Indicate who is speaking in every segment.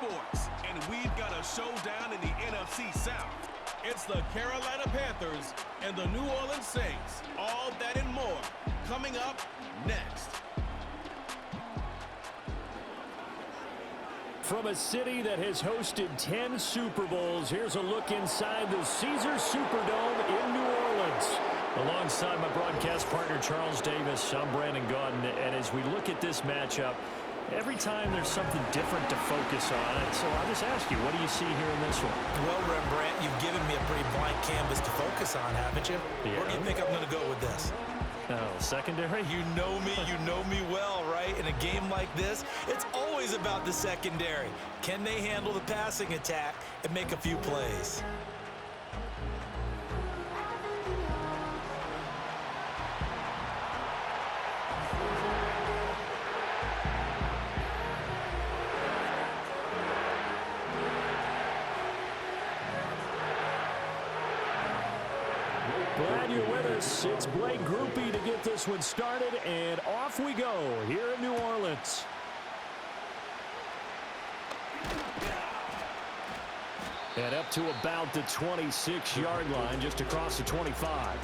Speaker 1: sports, and we've got a showdown in the NFC South. It's the Carolina Panthers and the New Orleans Saints. All that and more coming up next.
Speaker 2: From a city that has hosted 10 Super Bowls, here's a look inside the Caesars Superdome in New Orleans. Alongside my broadcast partner, Charles Davis, I'm Brandon Gaudin, and as we look at this matchup, every time there's something different to focus on. So I'll just ask you, what do you see here in this one?
Speaker 3: Well, Rembrandt, you've given me a pretty blank canvas to focus on, haven't you? Yeah. Where do you think I'm going to go with this?
Speaker 2: Oh, secondary?
Speaker 3: You know me well, right? In a game like this, it's always about the secondary. Can they handle the passing attack and make a few plays?
Speaker 2: Glad you're with us. It's Blake Groupie to get this one started, and off we go here in New Orleans. And up to about the 26-yard line, just across the 25.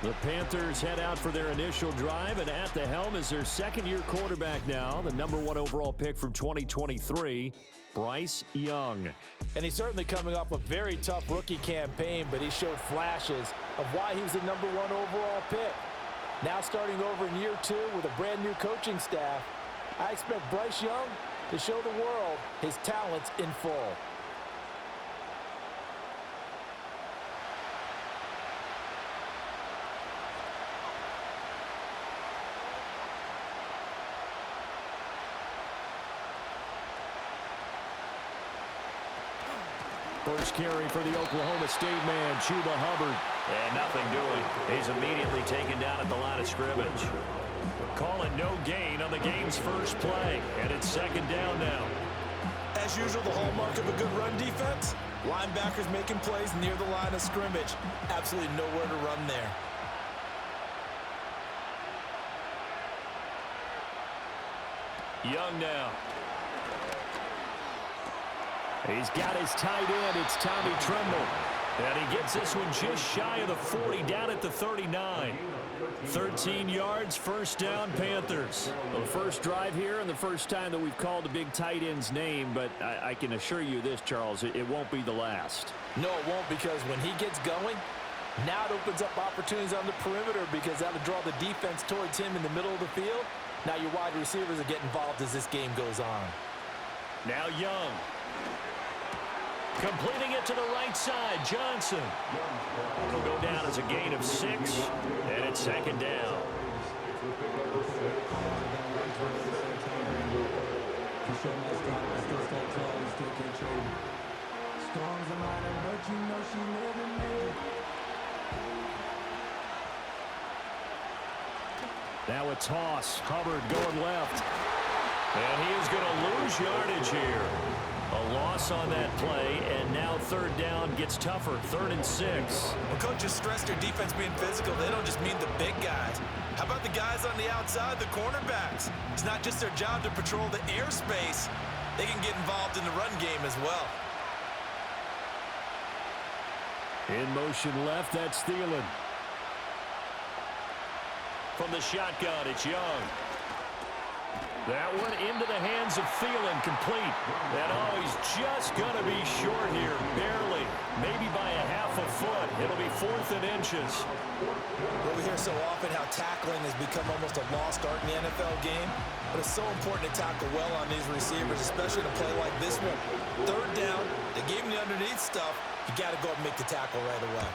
Speaker 2: The Panthers head out for their initial drive, and at the helm is their second-year quarterback now, the #1 overall pick from 2023, Bryce Young.
Speaker 3: And he's certainly coming off a very tough rookie campaign, but he showed flashes of why he was the #1 overall pick. Now starting over in year 2 with a brand new coaching staff, I expect Bryce Young to show the world his talents in full.
Speaker 2: First carry for the Oklahoma State man, Chuba Hubbard. And nothing doing. He's immediately taken down at the line of scrimmage. Calling no gain on the game's first play. And it's second down now.
Speaker 3: As usual, the hallmark of a good run defense, linebackers making plays near the line of scrimmage. Absolutely nowhere to run there.
Speaker 2: Young now. He's got his tight end. It's Tommy Tremble. And he gets this one just shy of the 40, down at the 39. 13 yards, first down, Panthers. Well, the first drive here and the first time that we've called a big tight end's name, but I can assure you this, Charles, it won't be the last.
Speaker 3: No, it won't, because when he gets going, now it opens up opportunities on the perimeter, because that'll draw the defense towards him in the middle of the field. Now your wide receivers will get involved as this game goes on.
Speaker 2: Now Young. Completing it to the right side, Johnson. It'll go down as a gain of 6, and it's second down. Now a toss. Hubbard going left. And he is going to lose yardage here. A loss on that play, and now third down gets tougher, 3rd and 6.
Speaker 3: When coaches stress their defense being physical, they don't just mean the big guys. How about the guys on the outside, the cornerbacks? It's not just their job to patrol the airspace. They can get involved in the run game as well.
Speaker 2: In motion left, that's Thielen. From the shotgun, it's Young. That one into the hands of Thielen, complete. And he's just going to be short here, barely. Maybe by a half a foot. It'll be 4th and inches.
Speaker 3: Well, we hear so often how tackling has become almost a lost art in the NFL game. But it's so important to tackle well on these receivers, especially in a play like this one. Third down, they gave him the underneath stuff. You got to go and make the tackle right away.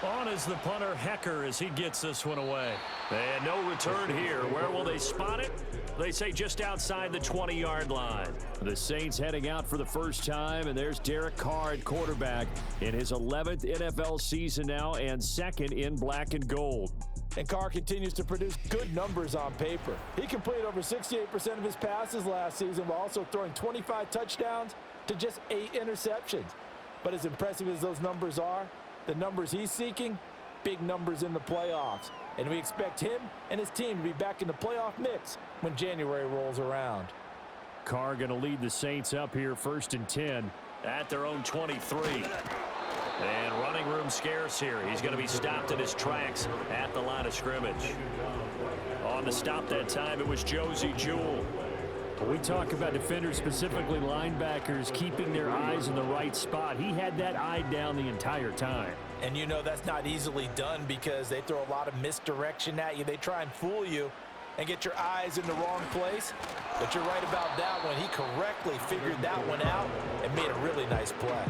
Speaker 2: On is the punter, Hecker, as he gets this one away. And no return here. Where will they spot it? They say just outside the 20-yard line. The Saints heading out for the first time, and there's Derek Carr at quarterback in his 11th NFL season now and 2nd in black and gold.
Speaker 3: And Carr continues to produce good numbers on paper. He completed over 68% of his passes last season while also throwing 25 touchdowns to just 8 interceptions. But as impressive as those numbers are, the numbers he's seeking, big numbers in the playoffs. And we expect him and his team to be back in the playoff mix when January rolls around.
Speaker 2: Carr going to lead the Saints up here 1st and 10 at their own 23. And running room scarce here. He's going to be stopped in his tracks at the line of scrimmage. On the stop that time, it was Josie Jewell.
Speaker 3: When we talk about defenders, specifically linebackers, keeping their eyes in the right spot, he had that eye down the entire time. And you know that's not easily done because they throw a lot of misdirection at you. They try and fool you and get your eyes in the wrong place. But you're right about that one. He correctly figured that one out and made a really nice play.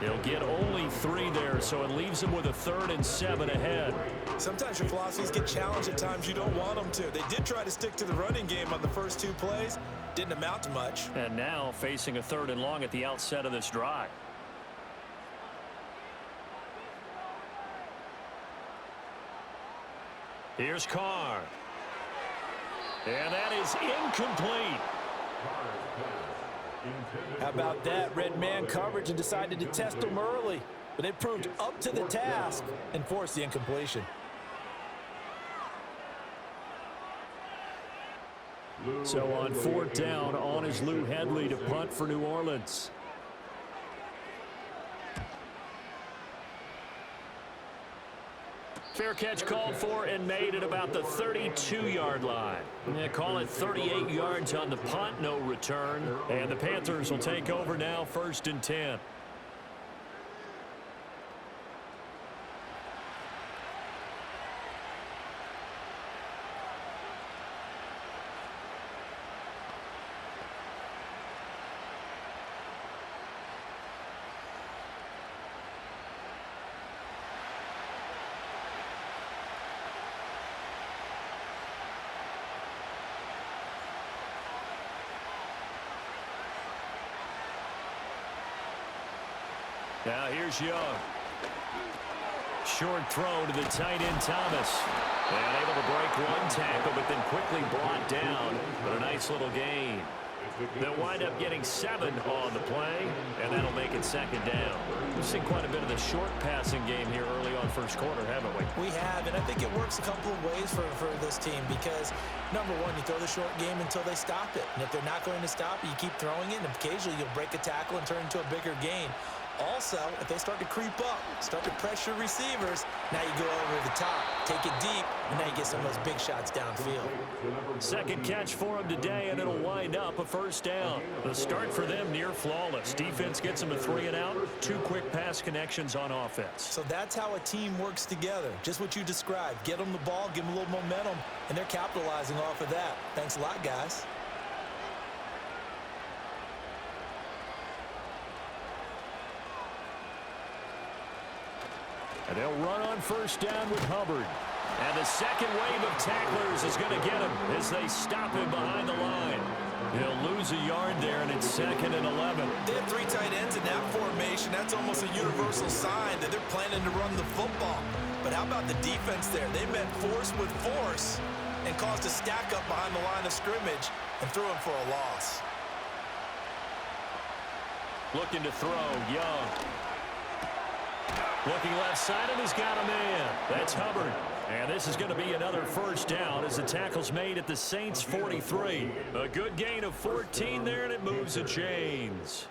Speaker 2: He'll get only 3 there, so it leaves him with a 3rd and 7 ahead.
Speaker 4: Sometimes your philosophies get challenged at times you don't want them to. They did try to stick to the running game on the first 2 plays. Didn't amount to much.
Speaker 2: And now facing a 3rd and long at the outset of this drive. Here's Carr. And that is incomplete.
Speaker 3: How about that? Red man coverage and decided to test him early. But they proved up to the task and forced the incompletion.
Speaker 2: So on 4th down, on is Lou Hedley to punt for New Orleans. Fair catch called for and made at about the 32-yard line. Yeah, call it 38 yards on the punt, no return. And the Panthers will take over now, 1st and 10. Now here's Young. Short throw to the tight end Thomas. And able to break 1 tackle, but then quickly brought down. But a nice little gain. They'll wind up getting 7 on the play, and that'll make it 2nd down. We've seen quite a bit of the short passing game here early on 1st quarter, haven't we?
Speaker 4: We have, and I think it works a couple of ways for this team because, number one, you throw the short game until they stop it. And if they're not going to stop it, you keep throwing it, and occasionally you'll break a tackle and turn into a bigger gain. Also, if they start to creep up, start to pressure receivers, now you go over the top, take it deep, and now you get some of those big shots downfield.
Speaker 2: 2nd catch for him today, and it'll wind up a 1st down. The start for them near flawless. Defense gets them a 3 and out, 2 quick pass connections on offense.
Speaker 4: So that's how a team works together. Just what you described. Get them the ball, give them a little momentum, and they're capitalizing off of that. Thanks a lot, guys.
Speaker 2: And they'll run on 1st down with Hubbard. And the second wave of tacklers is going to get him as they stop him behind the line. He'll lose a yard there, and it's 2nd and 11.
Speaker 4: They have 3 tight ends in that formation. That's almost a universal sign that they're planning to run the football. But how about the defense there? They met force with force and caused a stack up behind the line of scrimmage and threw him for a loss.
Speaker 2: Looking to throw, Young. Looking left side, and he's got a man. That's Hubbard. And this is going to be another 1st down as the tackle's made at the Saints' 43. A good gain of 14 there, and it moves the chains.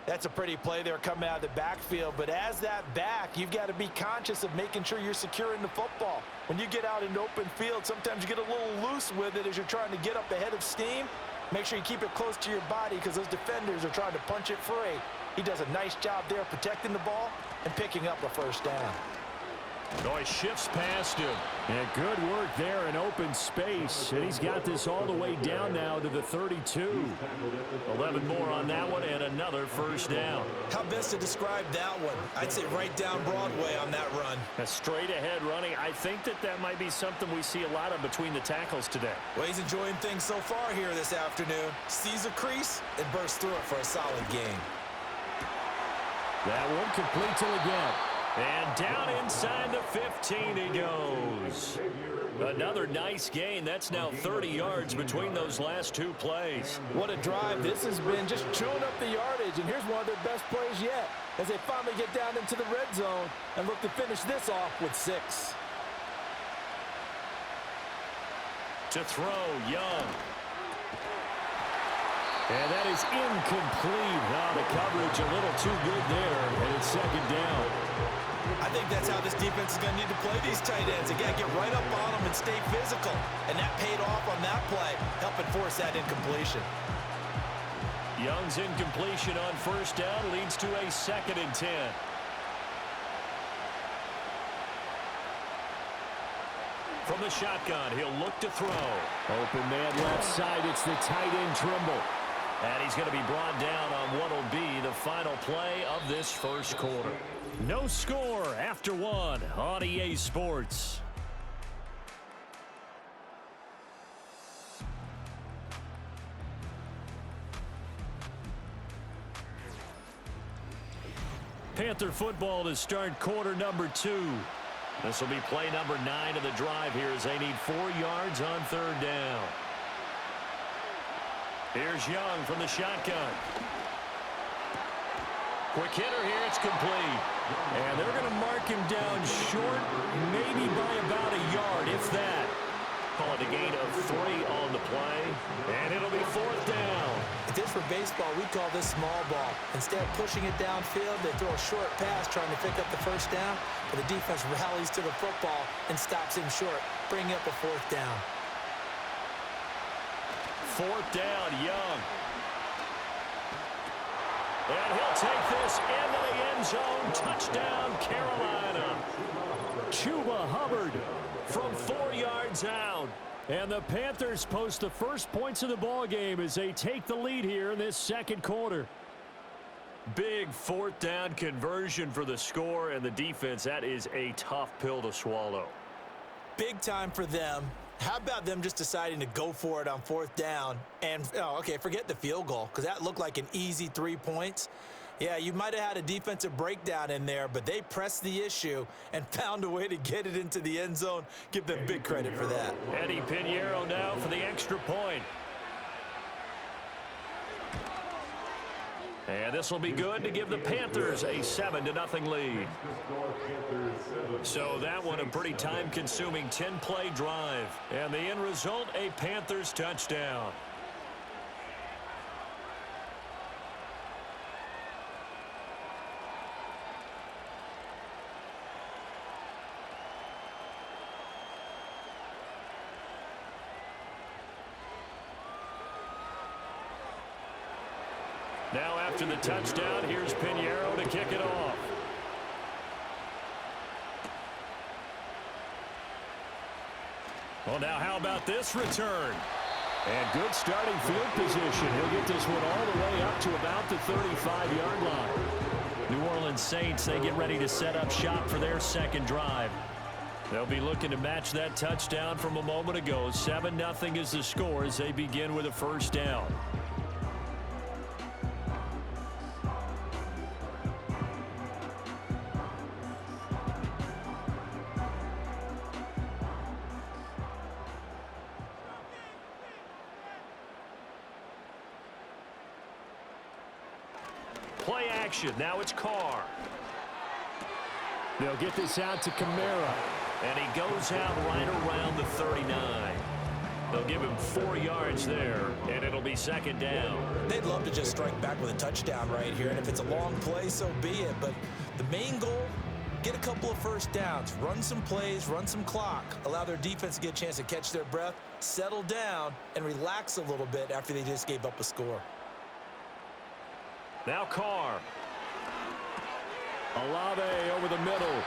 Speaker 3: That's a pretty play there coming out of the backfield, but as that back, you've got to be conscious of making sure you're securing the football. When you get out in open field, sometimes you get a little loose with it as you're trying to get up ahead of steam. Make sure you keep it close to your body because those defenders are trying to punch it free. He does a nice job there protecting the ball and picking up a 1st down.
Speaker 2: Oh, he shifts past him.
Speaker 3: And good work there in open space. And he's got this all the way down now to the 32.
Speaker 2: 11 more on that one and another 1st down.
Speaker 4: How best to describe that one? I'd say right down Broadway on that run.
Speaker 2: A straight ahead running. I think that might be something we see a lot of between the tackles today.
Speaker 4: Well, he's enjoying things so far here this afternoon. Sees a crease and bursts through it for a solid gain.
Speaker 3: That one complete till again.
Speaker 2: And down inside the 15 he goes. Another nice gain. That's now 30 yards between those last 2 plays.
Speaker 3: What a drive this has been, just chewing up the yardage. And here's one of their best plays yet as they finally get down into the red zone and look to finish this off with 6.
Speaker 2: To throw, Young. And that is incomplete. Now the coverage a little too good there, and it's second down.
Speaker 4: I think that's how this defense is going to need to play these tight ends. Again, get right up on them and stay physical. And that paid off on that play, helping force that incompletion.
Speaker 2: Young's incompletion on first down leads to a 2nd and 10. From the shotgun, he'll look to throw. Open man left side. It's the tight end Trimble. And he's going to be brought down on what will be the final play of this first quarter. No score after 1 on EA Sports. Panther football to start quarter number 2. This will be play number 9 of the drive here as they need 4 yards on 3rd down. Here's Young from the shotgun. Quick hitter here, it's complete. And they're going to mark him down short, maybe by about a yard, if that. Call it a gain of 3 on the play, and it'll be 4th down.
Speaker 4: If this were baseball, we'd call this small ball. Instead of pushing it downfield, they throw a short pass trying to pick up the first down, but the defense rallies to the football and stops him short, bringing up a 4th down.
Speaker 2: 4th down, Young. And he'll take this into the end zone. Touchdown, Carolina. Chuba Hubbard from 4 yards out. And the Panthers post the first points of the ball game as they take the lead here in this second quarter. Big 4th down conversion for the score, and the defense, that is a tough pill to swallow.
Speaker 4: Big time for them. How about them just deciding to go for it on 4th down? And, okay, forget the field goal, because that looked like an easy 3 points. Yeah, you might have had a defensive breakdown in there, but they pressed the issue and found a way to get it into the end zone. Give them big credit for that.
Speaker 2: Eddie Pinheiro now for the extra point. And this will be good to give the Panthers a 7-0 lead. So that one a pretty time-consuming 10-play drive. And the end result, a Panthers touchdown. Now after the touchdown, here's Pinheiro to kick it off. Well, now how about this return? And good starting field position. He'll get this one all the way up to about the 35-yard line. New Orleans Saints, they get ready to set up shop for their second drive. They'll be looking to match that touchdown from a moment ago. 7-0 is the score as they begin with a first down. Play action. Now it's Carr. They'll get this out to Kamara. And he goes out right around the 39. They'll give him 4 yards there, and it'll be second down.
Speaker 4: They'd love to just strike back with a touchdown right here, and if it's a long play, so be it. But the main goal, get a couple of first downs, run some plays, run some clock, allow their defense to get a chance to catch their breath, settle down, and relax a little bit after they just gave up a score.
Speaker 2: Now Carr. Olave over the middle.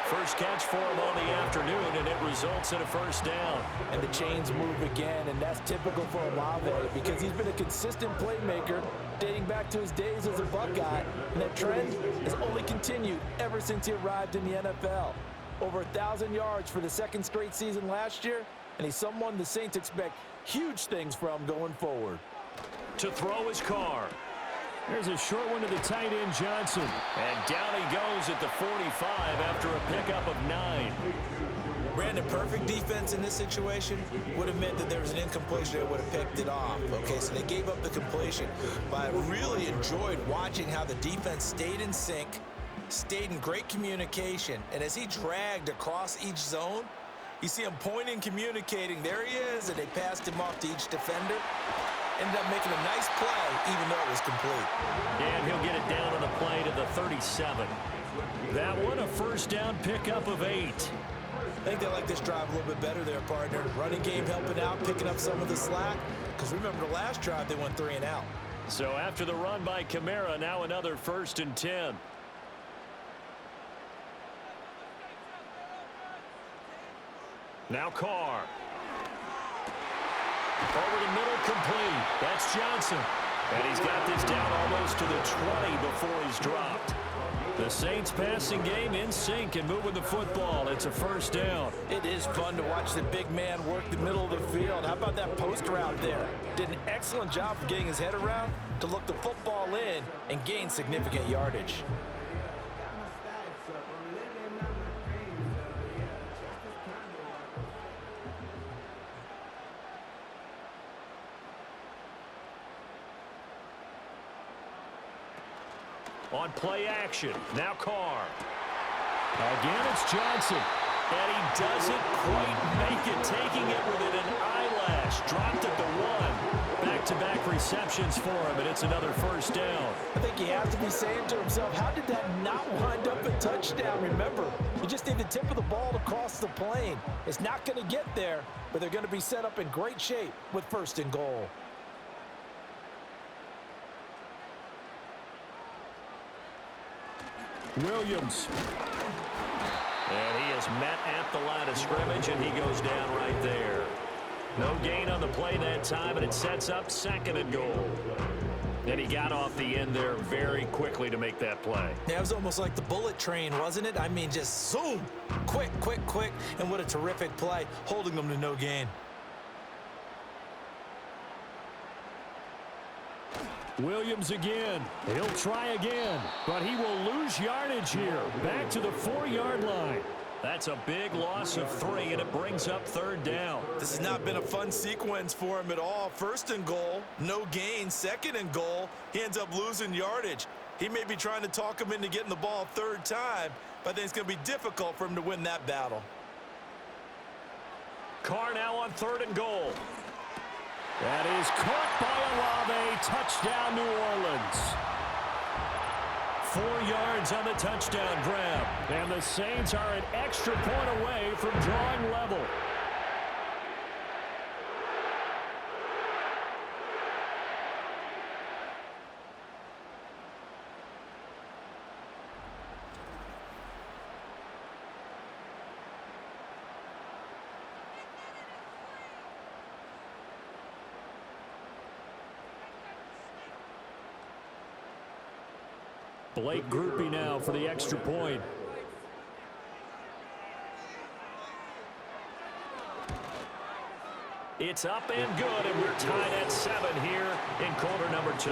Speaker 2: First catch for him on the afternoon, and it results in a first down.
Speaker 3: And the chains move again, and that's typical for Olave because he's been a consistent playmaker dating back to his days as a Buckeye, and that trend has only continued ever since he arrived in the NFL. Over 1,000 yards for the second straight season last year, and he's someone the Saints expect huge things from going forward.
Speaker 2: To throw his Carr. There's a short one to the tight end, Johnson. And down he goes at the 45 after a pickup of 9.
Speaker 4: Brandon, perfect defense in this situation would have meant that there was an incompletion that would have picked it off. Okay, so they gave up the completion. But I really enjoyed watching how the defense stayed in sync, stayed in great communication. And as he dragged across each zone, you see him pointing, communicating. There he is, and they passed him off to each defender. Ended up making a nice play, even though it was complete.
Speaker 2: And he'll get it down on the play to the 37. That one, a first down pickup of 8.
Speaker 4: I think they like this drive a little bit better there, partner. Running game helping out, picking up some of the slack. Because remember, the last drive, they went 3 and out.
Speaker 2: So after the run by Kamara, now another 1st and 10. Now Carr. Over the middle, complete. That's Johnson. And he's got this down almost to the 20 before he's dropped. The Saints passing game in sync and moving the football. It's a first down.
Speaker 3: It is fun to watch the big man work the middle of the field. How about that post route there? Did an excellent job of getting his head around to look the football in and gain significant yardage.
Speaker 2: On play action, now Carr. Again, it's Johnson. And he doesn't quite make it, taking it within an eyelash. Dropped at the 1. Back-to-back receptions for him, and it's another first down.
Speaker 3: I think he has to be saying to himself, how did that not wind up a touchdown? Remember, you just need the tip of the ball to cross the plane. It's not going to get there, but they're going to be set up in great shape with 1st and goal.
Speaker 2: Williams. And he is met at the line of scrimmage, and he goes down right there. No gain on the play that time, and it sets up 2nd and goal. And he got off the end there very quickly to make that play.
Speaker 4: Yeah, it was almost like the bullet train, wasn't it? I mean, just zoom. Quick, quick, quick. And what a terrific play, holding them to no gain.
Speaker 2: Williams again. He'll try again, but he will lose yardage here. Back to the 4-yard line. That's a big loss of 3, and it brings up 3rd down.
Speaker 4: This has not been a fun sequence for him at all. 1st and goal, no gain. 2nd and goal, he ends up losing yardage. He may be trying to talk him into getting the ball 3rd time, but I think it's going to be difficult for him to win that battle.
Speaker 2: Carr now on 3rd and goal. That is caught by Olave. Touchdown, New Orleans. 4 yards on the touchdown grab. And the Saints are an extra point away from drawing level. Blake Groupie now for the extra point. It's up and good, and we're tied at 7 here in quarter number 2.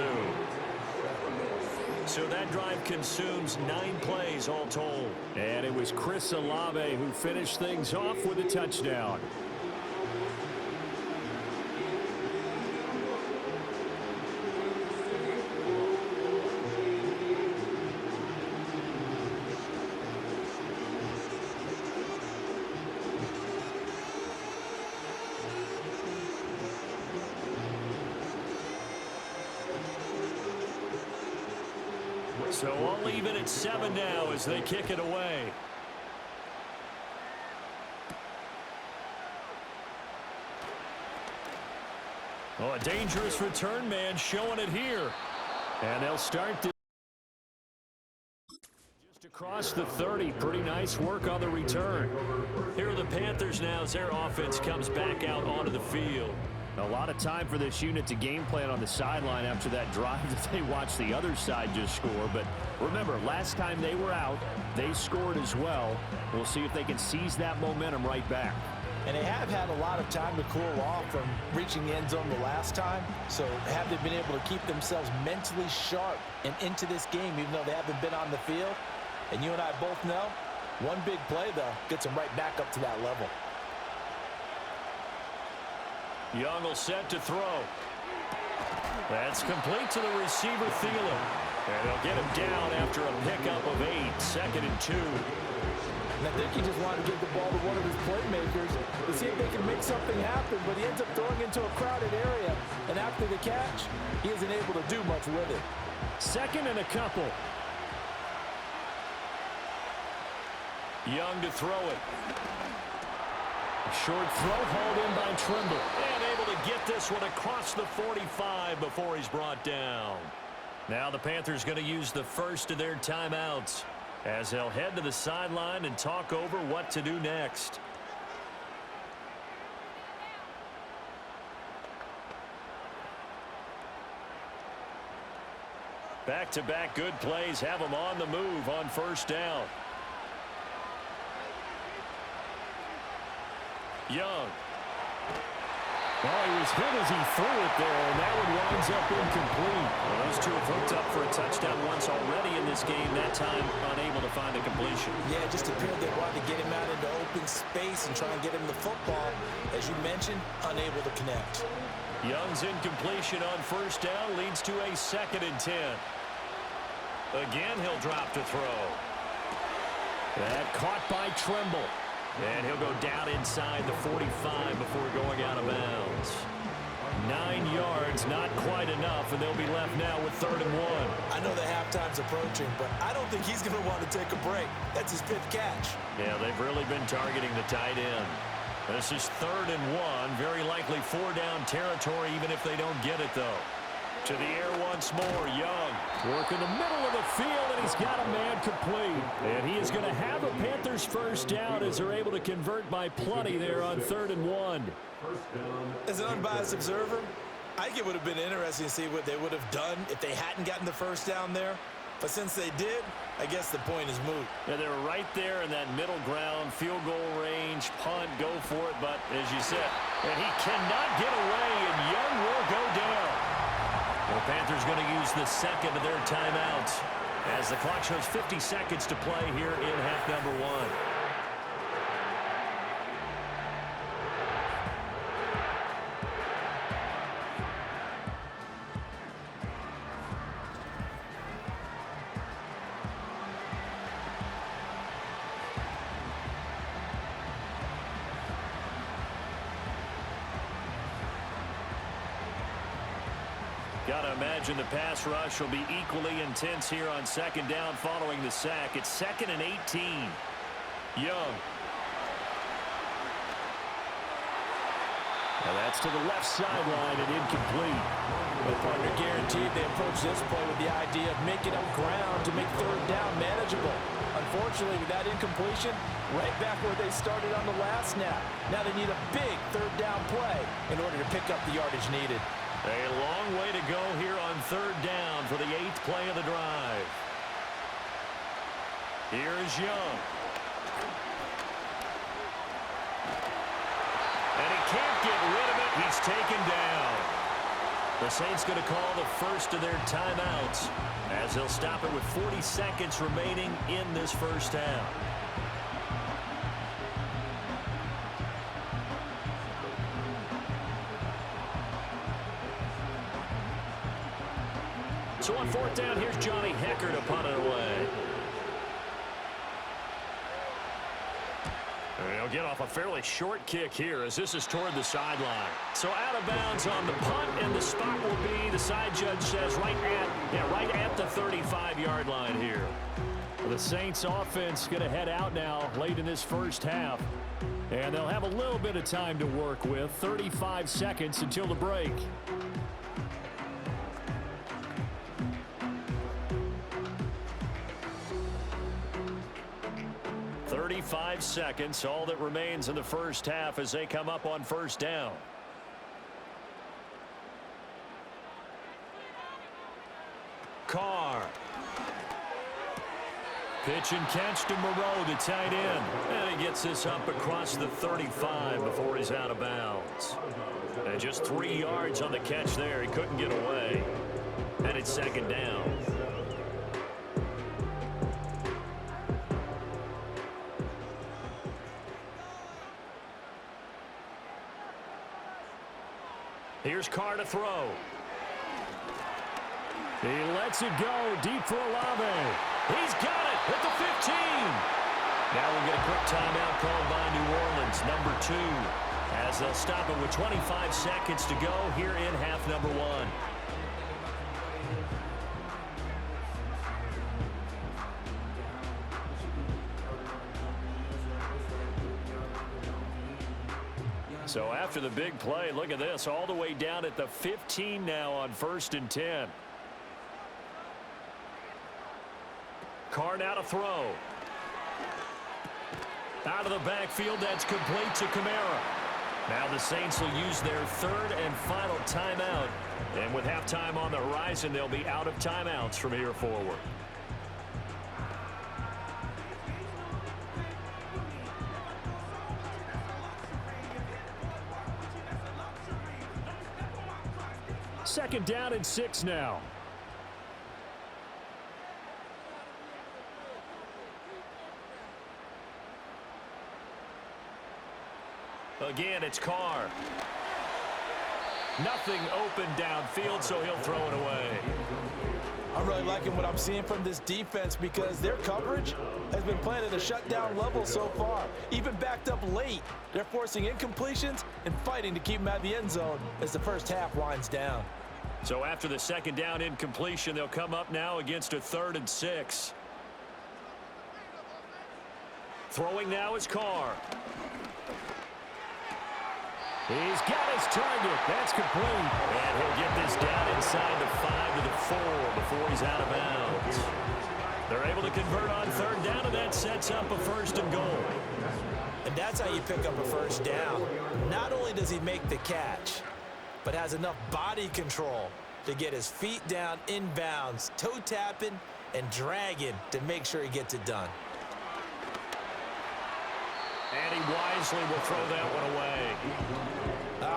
Speaker 2: So that drive consumes 9 plays all told. And it was Chris Olave who finished things off with a touchdown. So all even at 7 now as they kick it away. Oh, a dangerous return man showing it here. And they'll start this just across the 30. Pretty nice work on the return. Here are the Panthers now as their offense comes back out onto the field. A lot of time for this unit to game plan on the sideline after that drive that they watched the other side just score. But remember, last time they were out, they scored as well. We'll see if they can seize that momentum right back.
Speaker 3: And they have had a lot of time to cool off from reaching the end zone the last time. So have they been able to keep themselves mentally sharp and into this game, even though they haven't been on the field? And you and I both know, one big play, though, gets them right back up to that level.
Speaker 2: Young will set to throw. That's complete to the receiver, Thielen. And they'll get him down after a pickup of 8, 2nd and 2.
Speaker 3: And I think he just wanted to give the ball to one of his playmakers to see if they can make something happen, but he ends up throwing into a crowded area, and after the catch, he isn't able to do much with it.
Speaker 2: Second and a couple. Young to throw it. Short throw hauled in by Trimble. And able to get this one across the 45 before he's brought down. Now the Panthers going to use the first of their timeouts as they'll head to the sideline and talk over what to do next. Back-to-back good plays have them on the move on first down. Young.
Speaker 3: Well, he was hit as he threw it there, and that one winds up incomplete.
Speaker 2: Well, those two have hooked up for a touchdown once already in this game, that time unable to find a completion.
Speaker 4: Yeah, it just appeared they wanted to get him out into open space and try and get him the football. As you mentioned, unable to connect.
Speaker 2: Young's incompletion on first down leads to a 2nd and 10. Again, he'll drop to throw.
Speaker 3: That caught by Trimble.
Speaker 2: And he'll go down inside the 45 before going out of bounds. 9 yards, not quite enough, and they'll be left now with 3rd and 1.
Speaker 4: I know the halftime's approaching, but I don't think he's going to want to take a break. That's his 5th catch.
Speaker 2: Yeah, they've really been targeting the tight end. This is 3rd and 1, very likely 4-down territory, even if they don't get it, though. To the air once more, Young.
Speaker 3: Work in the middle of the field, and he's got a man complete.
Speaker 2: And he is going to have a Panthers first down as they're able to convert by plenty there on 3rd and 1.
Speaker 4: As an unbiased observer, I think it would have been interesting to see what they would have done if they hadn't gotten the first down there. But since they did, I guess the point is moot.
Speaker 2: Yeah, they were right there in that middle ground, field goal range, punt, go for it. But as you said, and he cannot get away, and Young will go down. The Panthers going to use the 2nd of their timeouts as the clock shows 50 seconds to play here in half number 1. Got to imagine the pass rush will be equally intense here on 2nd down following the sack. It's 2nd and 18. Young.
Speaker 3: Now that's to the left sideline and incomplete. The partner guaranteed they approach this play with the idea of making up ground to make 3rd down manageable. Unfortunately, with that incompletion, right back where they started on the last snap. Now they need a big 3rd down play in order to pick up the yardage needed.
Speaker 2: A long way to go here on 3rd down for the 8th play of the drive. Here is Young. And he can't get rid of it. He's taken down. The Saints going to call the first of their timeouts as they'll stop it with 40 seconds remaining in this first half. So on 4th down, here's Johnny Hecker to punt it away. And he'll get off a fairly short kick here as this is toward the sideline. So out of bounds on the punt, and the spot will be, the side judge says, right at the 35-yard line here.
Speaker 3: The Saints offense going to head out now late in this first half. And they'll have a little bit of time to work with, 35 seconds until the break.
Speaker 2: 35 seconds, all that remains in the first half as they come up on first down. Carr. Pitch and catch to Moreau, the tight end. And he gets this up across the 35 before he's out of bounds. And just 3 yards on the catch there. He couldn't get away. And it's 2nd down. Here's Carr to throw. He lets it go deep for Olave. He's got it at the 15. Now we'll get a quick timeout called by New Orleans, number 2, as they'll stop it with 25 seconds to go here in half number 1. So after the big play, look at this, all the way down at the 15 now on 1st and 10. Carr now to throw. Out of the backfield, that's complete to Kamara. Now the Saints will use their 3rd and final timeout. And with halftime on the horizon, they'll be out of timeouts from here forward. Second down and 6 now. Again, it's Carr. Nothing open downfield, so he'll throw it away.
Speaker 3: I'm really liking what I'm seeing from this defense because their coverage has been playing at a shutdown level so far. Even backed up late, they're forcing incompletions and fighting to keep them out of the end zone as the first half winds down.
Speaker 2: So after the second down incompletion, they'll come up now against a 3rd and 6. Throwing now is Carr. He's got his target. That's complete. And he'll get this down inside the 5 to the 4 before he's out of bounds. They're able to convert on 3rd down, and that sets up a 1st and goal.
Speaker 4: And that's how you pick up a 1st down. Not only does he make the catch, but has enough body control to get his feet down inbounds, toe tapping and dragging to make sure he gets it done.
Speaker 2: And he wisely will throw that one away.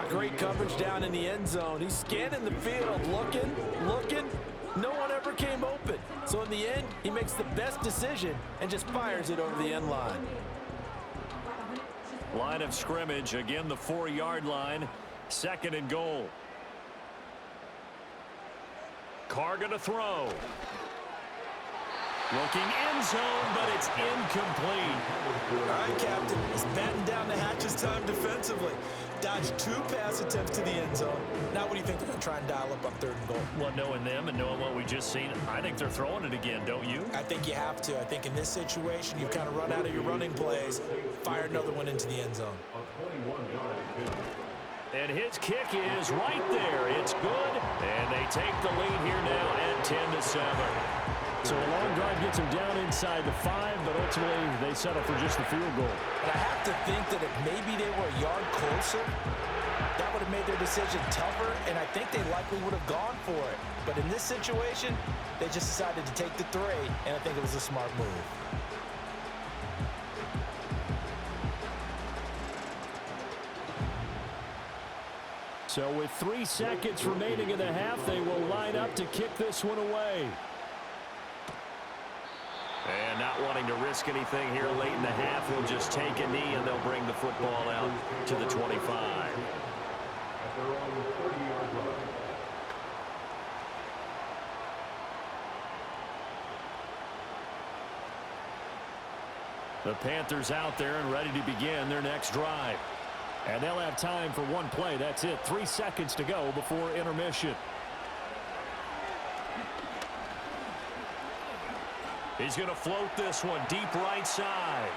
Speaker 3: Great coverage down in the end zone. He's scanning the field, looking. No one ever came open. So in the end, he makes the best decision and just fires it over the end line.
Speaker 2: Line of scrimmage, again the 4-yard line. 2nd and goal. Carr gonna throw. Looking end zone, but it's incomplete.
Speaker 4: All right, Captain. It's batten down the hatches time defensively. Dodged 2 pass attempts to the end zone. Now what do you think they're going to try and dial up on 3rd and goal?
Speaker 2: Well, knowing them and knowing what we just seen, I think they're throwing it again, don't you?
Speaker 4: I think you have to. I think in this situation, you've kind of run out of your running plays. Fire another one into the end zone.
Speaker 2: And his kick is right there. It's good. And they take the lead here now at 10-7. So a long drive gets them down inside the 5, but ultimately they settle for just the field goal.
Speaker 4: And I have to think that if maybe they were a yard closer, that would have made their decision tougher, and I think they likely would have gone for it. But in this situation, they just decided to take the 3, and I think it was a smart move.
Speaker 2: So with 3 seconds remaining in the half, they will line up to kick this one away. And not wanting to risk anything here late in the half, he'll just take a knee and they'll bring the football out to the 25. The Panthers out there and ready to begin their next drive. And they'll have time for one play. That's it. 3 seconds to go before intermission. He's going to float this one deep right side.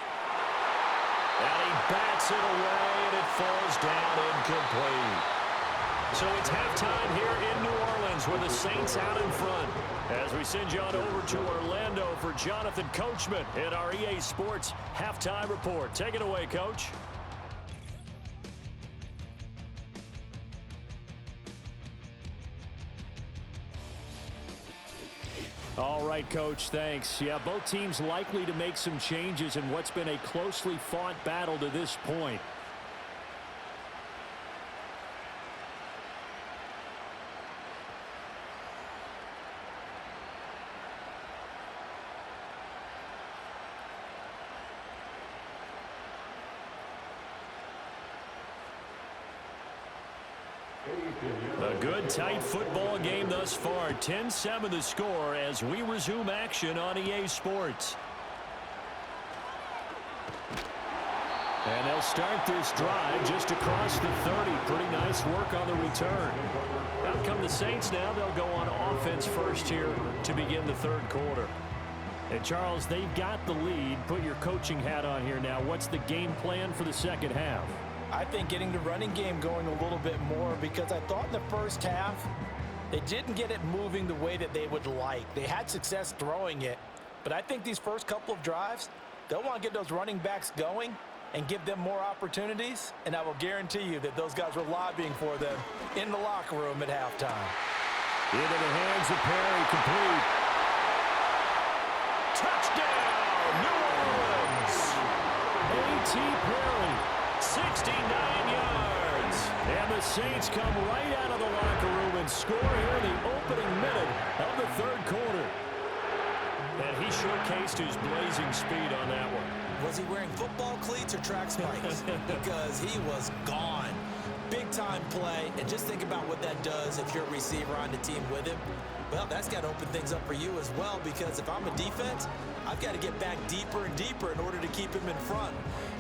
Speaker 2: And he bats it away, and it falls down incomplete. So it's halftime here in New Orleans with the Saints out in front. As we send you on over to Orlando for Jonathan Coachman in our EA Sports Halftime Report. Take it away, Coach. All right, Coach, thanks. Yeah, both teams likely to make some changes in what's been a closely fought battle to this point. A good, tight football game thus far. 10-7 the score as we resume action on EA Sports. And they'll start this drive just across the 30. Pretty nice work on the return. Out come the Saints now. They'll go on offense first here to begin the third quarter. And, Charles, they've got the lead. Put your coaching hat on here now. What's the game plan for the second half?
Speaker 4: I think getting the running game going a little bit more, because I thought in the first half they didn't get it moving the way that they would like. They had success throwing it, but I think these first couple of drives, they'll want to get those running backs going and give them more opportunities, and I will guarantee you that those guys were lobbying for them in the locker room at halftime.
Speaker 2: Into the hands of Perry, complete. Touchdown, New Orleans! A.T. Perry, 69 yards. And the Saints come right out of the locker room and score here in the opening minute of the third quarter. And he showcased his blazing speed on that one.
Speaker 4: Was he wearing football cleats or track spikes? Because he was gone. Big-time play, and just think about what that does if you're a receiver on the team with him. Well, that's got to open things up for you as well, because if I'm a defense, I've got to get back deeper and deeper in order to keep him in front.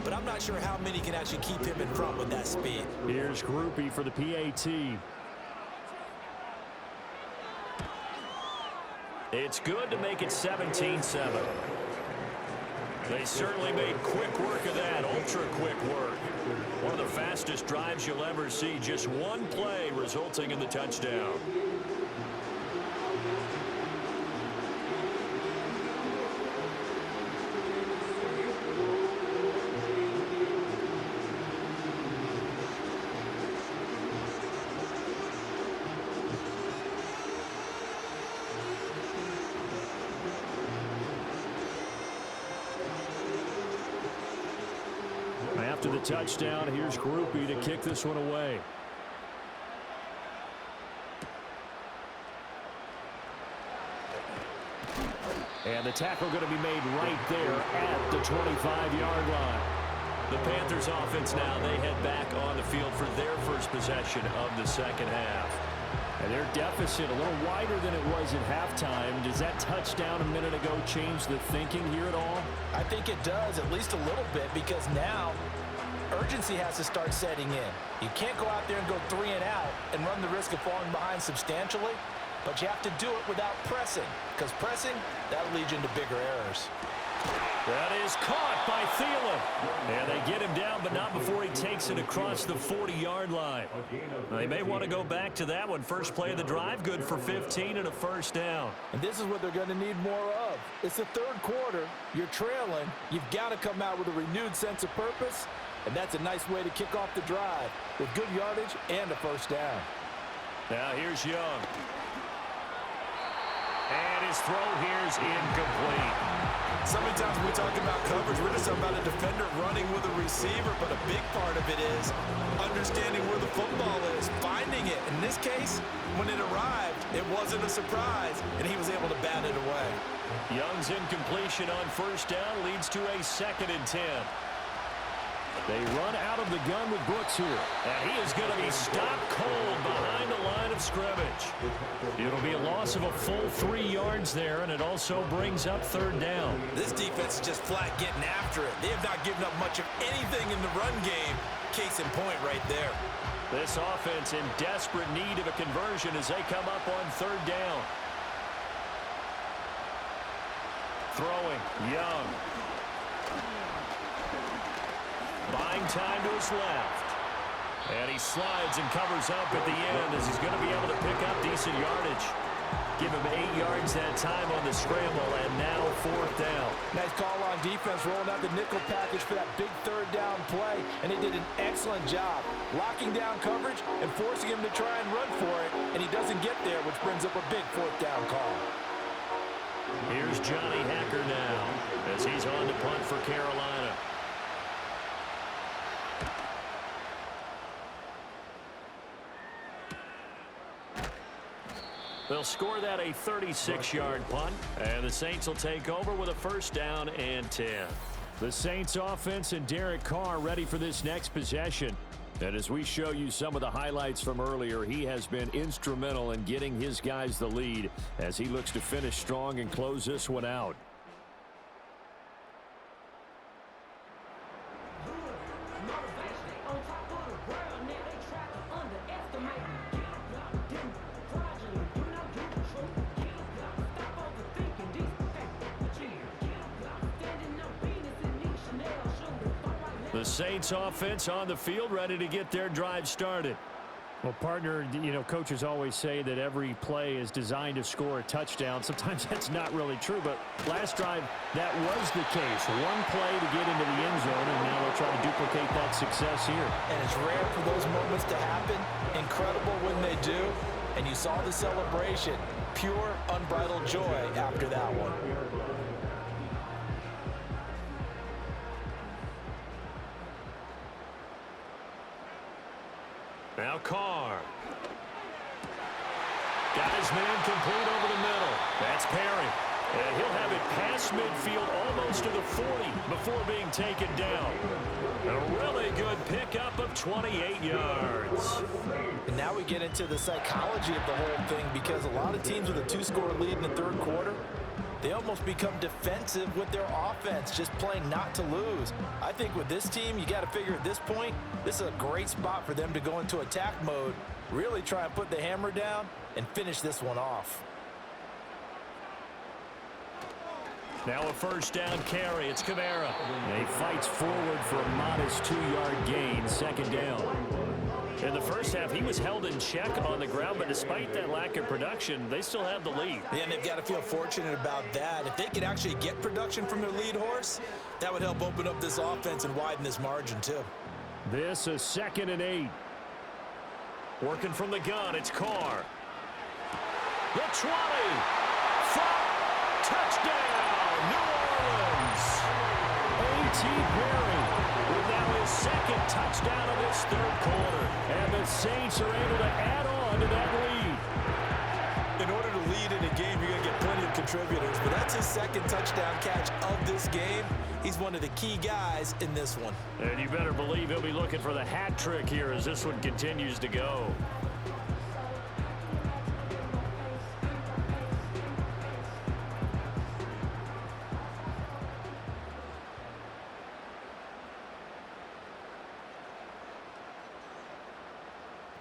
Speaker 4: But I'm not sure how many can actually keep him in front with that speed.
Speaker 2: Here's Groupie for the PAT. It's good to make it 17-7. They certainly made quick work of that, ultra-quick work. One of the fastest drives you'll ever see, just one play resulting in the touchdown. After the touchdown, here's Groupie to kick this one away. And the tackle going to be made right there at the 25-yard line. The Panthers offense now, they head back on the field for their first possession of the second half. And their deficit a little wider than it was at halftime. Does that touchdown a minute ago change the thinking here at all?
Speaker 4: I think it does, at least a little bit, because now urgency has to start setting in. You can't go out there and go 3 and out and run the risk of falling behind substantially, but you have to do it without pressing, because pressing, that'll lead you into bigger errors.
Speaker 2: That is caught by Thielen. And they get him down, but not before he takes it across the 40-yard line. They may want to go back to that one. First play of the drive, good for 15 and a first down.
Speaker 3: And this is what they're going to need more of. It's the third quarter. You're trailing. You've got to come out with a renewed sense of purpose, and that's a nice way to kick off the drive with good yardage and a first down.
Speaker 2: Now here's Young. And his throw here's incomplete.
Speaker 4: So many times when we talk about coverage, we're just talking about a defender running with a receiver, but a big part of it is understanding where the football is, finding it. In this case, when it arrived, it wasn't a surprise, and he was able to bat it away.
Speaker 2: Young's incompletion on first down leads to a 2nd and 10. They run out of the gun with Brooks here. And he is going to be stopped cold behind the line of scrimmage. It'll be a loss of a full 3 yards there, and it also brings up third down.
Speaker 4: This defense is just flat getting after it. They have not given up much of anything in the run game. Case in point right there.
Speaker 2: This offense in desperate need of a conversion as they come up on third down. Throwing, Young. Buying time to his left. And he slides and covers up at the end as he's going to be able to pick up decent yardage. Give him 8 yards that time on the scramble, and now fourth down.
Speaker 3: Nice call on defense, rolling out the nickel package for that big third down play, and they did an excellent job locking down coverage and forcing him to try and run for it, and he doesn't get there, which brings up a big fourth down call.
Speaker 2: Here's Johnny Hacker now as he's on to punt for Carolina. They'll score that a 36-yard punt, and the Saints will take over with a first down and 10. The Saints offense and Derek Carr ready for this next possession. And as we show you some of the highlights from earlier, he has been instrumental in getting his guys the lead as he looks to finish strong and close this one out. The Saints offense on the field, ready to get their drive started.
Speaker 5: Well, partner, coaches always say that every play is designed to score a touchdown. Sometimes that's not really true, but last drive, that was the case. One play to get into the end zone, and now they'll try to duplicate that success here.
Speaker 4: And it's rare for those moments to happen. Incredible when they do. And you saw the celebration. Pure, unbridled joy after that one.
Speaker 2: Now Carr. Got his man complete over the middle. That's Perry. And he'll have it past midfield almost to the 40 before being taken down. A really good pickup of 28 yards.
Speaker 4: And now we get into the psychology of the whole thing, because a lot of teams with a 2-score lead in the third quarter, they almost become defensive with their offense, just playing not to lose. I think with this team, you got to figure at this point, this is a great spot for them to go into attack mode, really try and put the hammer down and finish this one off.
Speaker 2: Now a first down carry. It's Kamara. He fights forward for a modest 2-yard gain, second down. In the first half, he was held in check on the ground, but despite that lack of production, they still have the lead.
Speaker 4: Yeah, and they've got to feel fortunate about that. If they could actually get production from their lead horse, that would help open up this offense and widen this margin too.
Speaker 2: This is 2nd and 8. Working from the gun, it's Carr. The 20. Touchdown, New Orleans. A.T. Perry with now his second touchdown of this third quarter. And the Saints are able to add on to that lead.
Speaker 4: In order to lead in a game, you're going to get plenty of contributors, but that's his second touchdown catch of this game. He's one of the key guys in this one.
Speaker 2: And you better believe he'll be looking for the hat trick here as this one continues to go.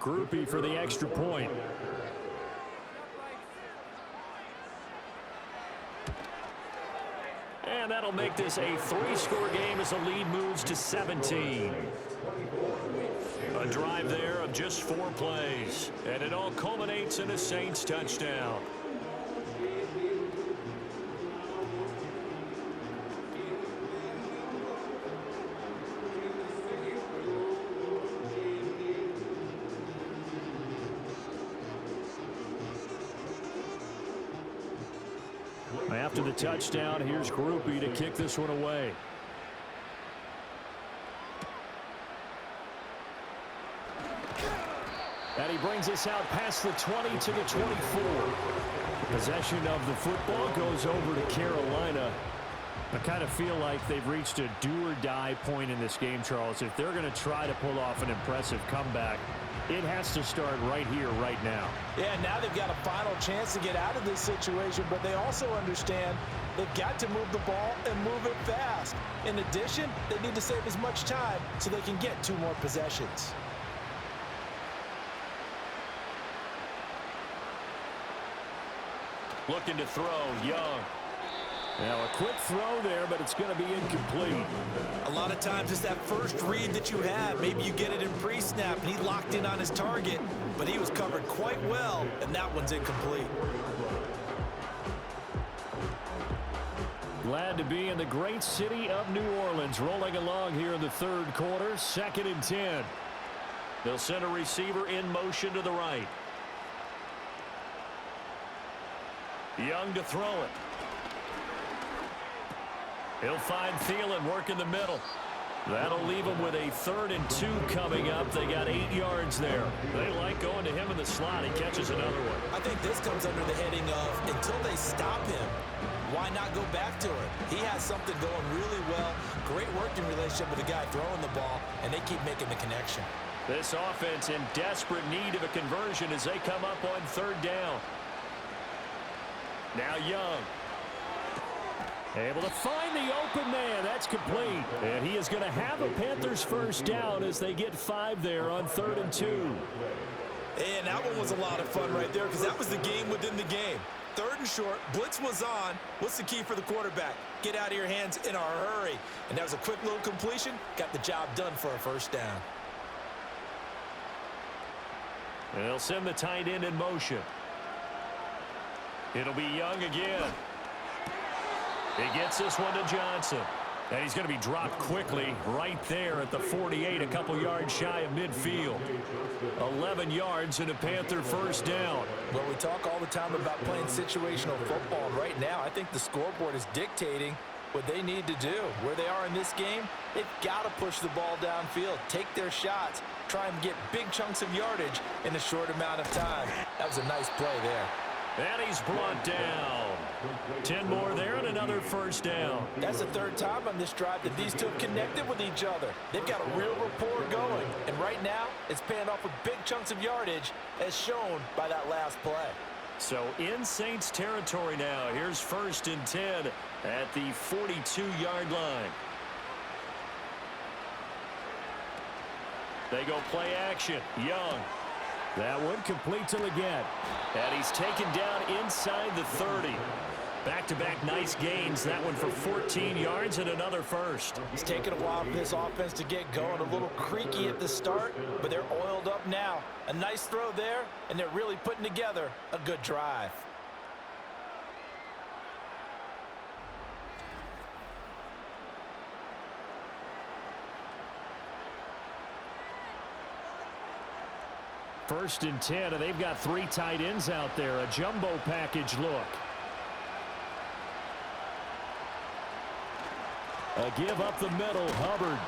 Speaker 2: Groupie for the extra point. And that'll make this a 3-score game as the lead moves to 17. A drive there of just 4 plays. And it all culminates in a Saints touchdown. After the touchdown, here's Groupie to kick this one away. And he brings us out past the 20 to the 24. Possession of the football goes over to Carolina. I kind of feel like they've reached a do-or-die point in this game, Charles. If they're going to try to pull off an impressive comeback, it has to start right here, right now.
Speaker 4: Yeah, now they've got a final chance to get out of this situation, but they also understand they've got to move the ball and move it fast. In addition, they need to save as much time so they can get 2 more possessions.
Speaker 2: Looking to throw, Young. Now a quick throw there, but it's going to be incomplete.
Speaker 4: A lot of times it's that first read that you have. Maybe you get it in pre-snap, and he locked in on his target, but he was covered quite well, and that one's incomplete.
Speaker 2: Glad to be in the great city of New Orleans, rolling along here in the third quarter, 2nd and 10. They'll send a receiver in motion to the right. Young to throw it. He'll find Thielen working the middle. That'll leave him with a 3rd and 2 coming up. They got 8 yards there. They like going to him in the slot. He catches another one.
Speaker 4: I think this comes under the heading of until they stop him, why not go back to him? He has something going really well. Great working relationship with the guy throwing the ball, and they keep making the connection.
Speaker 2: This offense in desperate need of a conversion as they come up on 3rd down. Now Young. Able to find the open man. That's complete. And he is going to have a Panthers first down as they get 5 there on 3rd and 2.
Speaker 4: And that one was a lot of fun right there because that was the game within the game. 3rd and short. Blitz was on. What's the key for the quarterback? Get out of your hands in a hurry. And that was a quick little completion. Got the job done for a first down.
Speaker 2: They'll send the tight end in motion. It'll be Young again. He gets this one to Johnson. And he's going to be dropped quickly right there at the 48, a couple yards shy of midfield. 11 yards and a Panther first down.
Speaker 4: Well, we talk all the time about playing situational football. And right now, I think the scoreboard is dictating what they need to do. Where they are in this game, they've got to push the ball downfield, take their shots, try and get big chunks of yardage in a short amount of time. That was a nice play there.
Speaker 2: And he's brought down. 10 more there and another first down.
Speaker 4: That's the 3rd time on this drive that these two have connected with each other. They've got a real rapport going. And right now, it's paying off with big chunks of yardage as shown by that last play.
Speaker 2: So in Saints territory now. Here's 1st and 10 at the 42-yard line. They go play action. Young.
Speaker 5: That one complete to Leggett.
Speaker 2: And he's taken down inside the 30. Back-to-back nice gains. That one for 14 yards and another first.
Speaker 4: It's taken a while for this offense to get going. A little creaky at the start, but they're oiled up now. A nice throw there, and they're really putting together a good drive.
Speaker 5: First and 10, and they've got 3 tight ends out there. A jumbo package look. A give up the middle, Hubbard.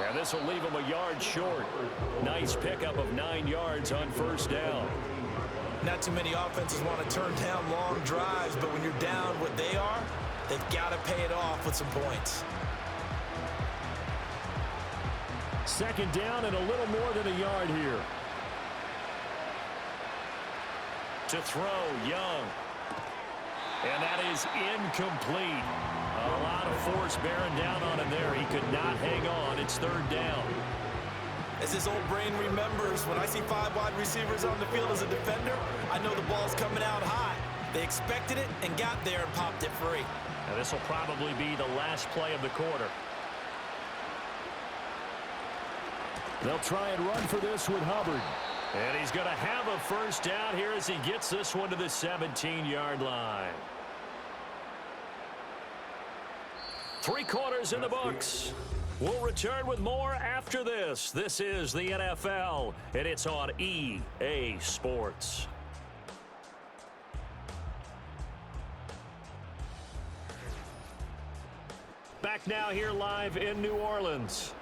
Speaker 2: And this will leave him a yard short. Nice pickup of 9 yards on first down.
Speaker 4: Not too many offenses want to turn down long drives, but when you're down what they are, they've got to pay it off with some points.
Speaker 5: 2nd down and a little more than a yard here.
Speaker 2: To throw, Young. And that is incomplete. A lot of force bearing down on him there. He could not hang on. It's 3rd down.
Speaker 4: As this old brain remembers, when I see 5 wide receivers on the field as a defender, I know the ball's coming out high. They expected it and got there and popped it free.
Speaker 2: Now this will probably be the last play of the quarter.
Speaker 5: They'll try and run for this with Hubbard.
Speaker 2: And he's going to have a first down here as he gets this one to the 17-yard line. 3 quarters in the books. We'll return with more after this. This is the NFL, and it's on EA Sports. Back now here live in New Orleans.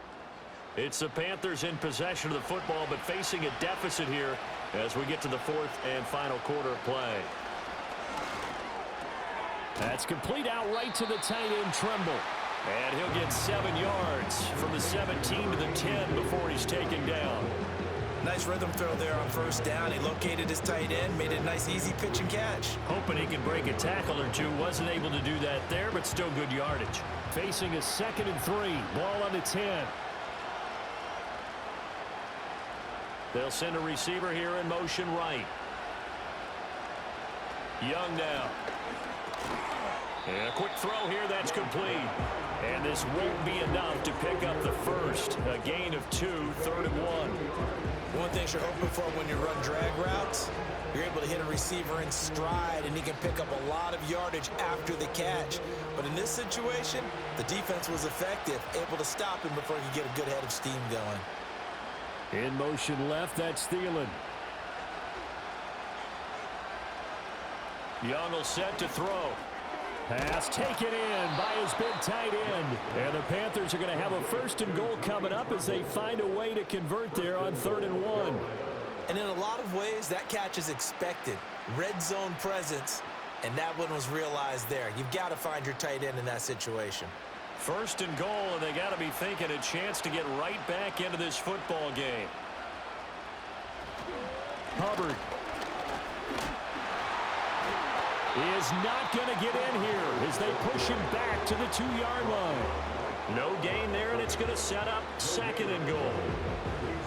Speaker 2: It's the Panthers in possession of the football, but facing a deficit here as we get to the 4th and final quarter of play.
Speaker 5: That's complete out right to the tight end, Tremble.
Speaker 2: And he'll get 7 yards from the 17 to the 10 before he's taken down.
Speaker 4: Nice rhythm throw there on first down. He located his tight end, made it a nice easy pitch and catch.
Speaker 2: Hoping he can break a tackle or two. Wasn't able to do that there, but still good yardage.
Speaker 5: Facing a 2nd and 3. Ball on the 10.
Speaker 2: They'll send a receiver here in motion right. Young now. And a quick throw here, that's complete. And this won't be enough to pick up the first. A gain of 2, 3rd and 1.
Speaker 4: One thing you're hoping for when you run drag routes, you're able to hit a receiver in stride, and he can pick up a lot of yardage after the catch. But in this situation, the defense was effective, able to stop him before he could get a good head of steam going.
Speaker 5: In motion left, that's Thielen.
Speaker 2: Young will set to throw.
Speaker 5: Pass taken in by his big tight end. And the Panthers are going to have a 1st and goal coming up as they find a way to convert there on 3rd and 1.
Speaker 4: And in a lot of ways, that catch is expected. Red zone presence, and that one was realized there. You've got to find your tight end in that situation.
Speaker 2: 1st and goal, and they got to be thinking a chance to get right back into this football game.
Speaker 5: Hubbard is not going to get in here as they push him back to the 2-yard line.
Speaker 2: No gain there, and it's going to set up 2nd and goal.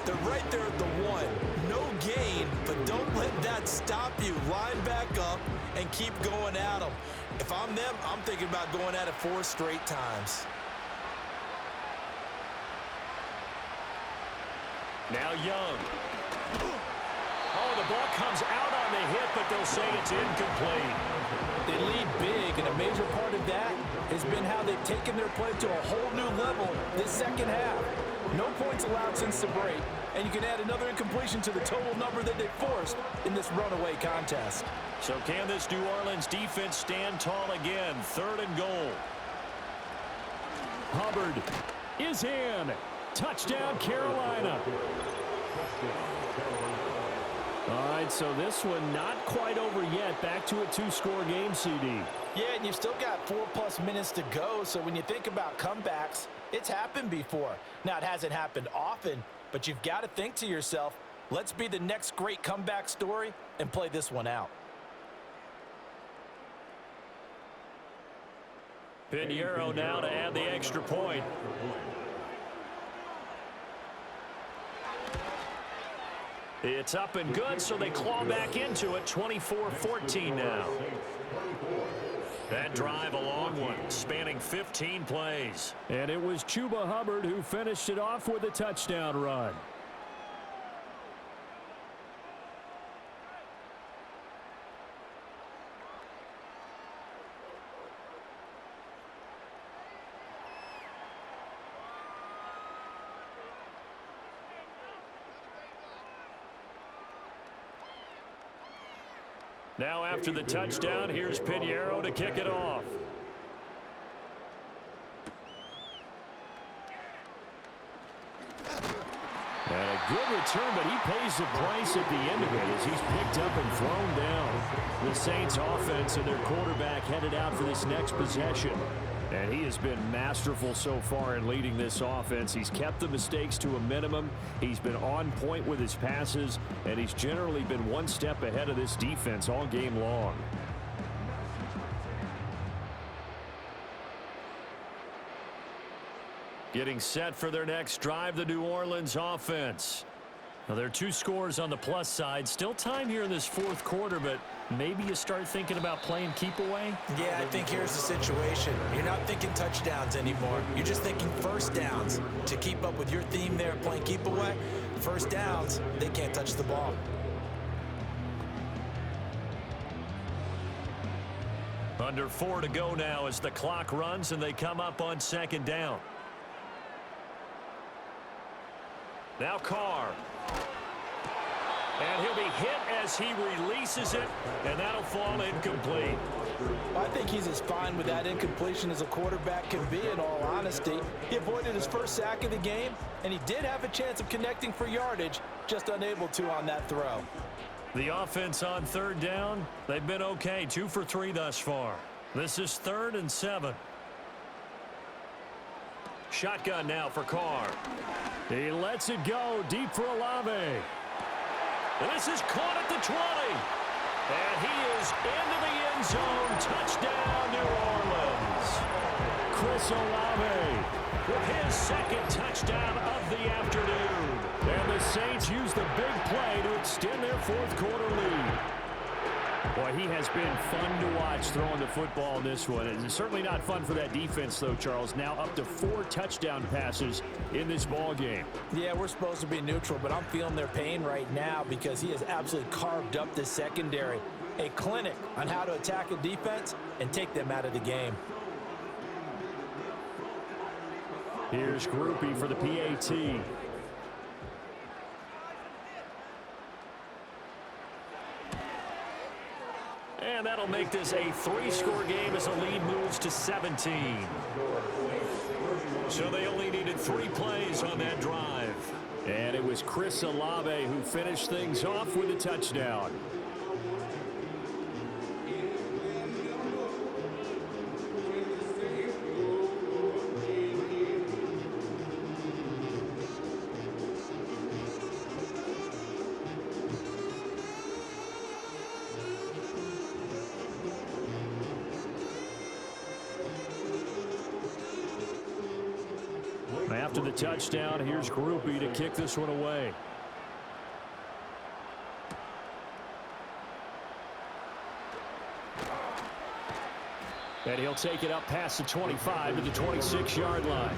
Speaker 4: They're right there at the 1. No gain, but don't let that stop you. Line back up and keep going at them. If I'm them, I'm thinking about going at it 4 straight times.
Speaker 2: Now Young. Oh, the ball comes out on the hit, but they'll say it's incomplete.
Speaker 3: They lead big, and a major part of that has been how they've taken their play to a whole new level this second half. No points allowed since the break, and you can add another incompletion to the total number that they forced in this runaway contest.
Speaker 2: So can this New Orleans defense stand tall again? 3rd and goal.
Speaker 5: Hubbard is in. Touchdown, Carolina. All right, so this one not quite over yet. Back to a 2-score game, CD.
Speaker 3: Yeah, and you've still got 4+ minutes to go, so when you think about comebacks, it's happened before. Now, it hasn't happened often, but you've got to think to yourself, let's be the next great comeback story and play this one out.
Speaker 2: Pinheiro now to add the extra point. It's up and good, so they claw back into it. 24-14 now. That drive, a long one, spanning 15 plays.
Speaker 5: And it was Chuba Hubbard who finished it off with a touchdown run.
Speaker 2: Now after the touchdown, here's Pinheiro to kick it off.
Speaker 5: And a good return, but he pays the price at the end of it as he's picked up and thrown down. The Saints offense and their quarterback headed out for this next possession. And he has been masterful so far in leading this offense. He's kept the mistakes to a minimum. He's been on point with his passes, and he's generally been one step ahead of this defense all game long.
Speaker 2: Getting set for their next drive, the New Orleans offense. Now, there are 2 scores on the plus side. Still time here in this 4th quarter, but maybe you start thinking about playing keep away?
Speaker 4: Yeah, I think here's the situation. You're not thinking touchdowns anymore. You're just thinking first downs. To keep up with your theme there, playing keep away, first downs, they can't touch the ball.
Speaker 2: Under 4 to go now as the clock runs and they come up on 2nd down. Now Carr. And he'll be hit as he releases it, and that'll fall incomplete.
Speaker 3: I think he's as fine with that incompletion as a quarterback can be, in all honesty. He avoided his first sack of the game, and he did have a chance of connecting for yardage, just unable to on that throw.
Speaker 2: The offense on 3rd down, they've been okay, 2 for 3 thus far. This is 3rd and 7. Shotgun now for Carr.
Speaker 5: He lets it go deep for Olave.
Speaker 2: And this is caught at the 20. And he is into the end zone. Touchdown, New Orleans.
Speaker 5: Chris Olave
Speaker 2: with his 2nd touchdown of the afternoon.
Speaker 5: And the Saints use the big play to extend their 4th quarter lead. Boy, he has been fun to watch throwing the football in this one. It's certainly not fun for that defense, though, Charles. Now up to 4 touchdown passes in this ball game.
Speaker 3: Yeah, we're supposed to be neutral, but I'm feeling their pain right now because he has absolutely carved up this secondary. A clinic on how to attack a defense and take them out of the game.
Speaker 5: Here's Groupie for the PAT.
Speaker 2: And that'll make this a 3-score game as the lead moves to 17. So they only needed 3 plays on that drive.
Speaker 5: And it was Chris Olave who finished things off with a touchdown.
Speaker 2: After the touchdown, here's Groupie to kick this one away. And he'll take it up past the 25 to the 26-yard line.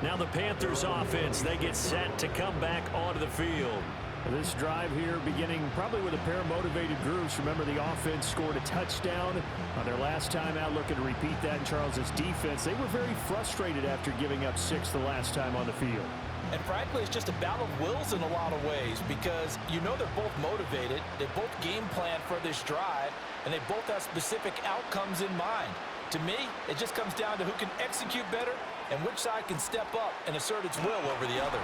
Speaker 2: Now the Panthers offense, they get set to come back onto the field. This drive here beginning probably with a pair of motivated groups. Remember, the offense scored a touchdown on their last time out, looking to repeat that in Charles's defense. They were very frustrated after giving up 6 the last time on the field.
Speaker 4: And frankly, it's just a battle of wills in a lot of ways because you know they're both motivated. They both game plan for this drive, and they both have specific outcomes in mind. To me, it just comes down to who can execute better and which side can step up and assert its will over the other.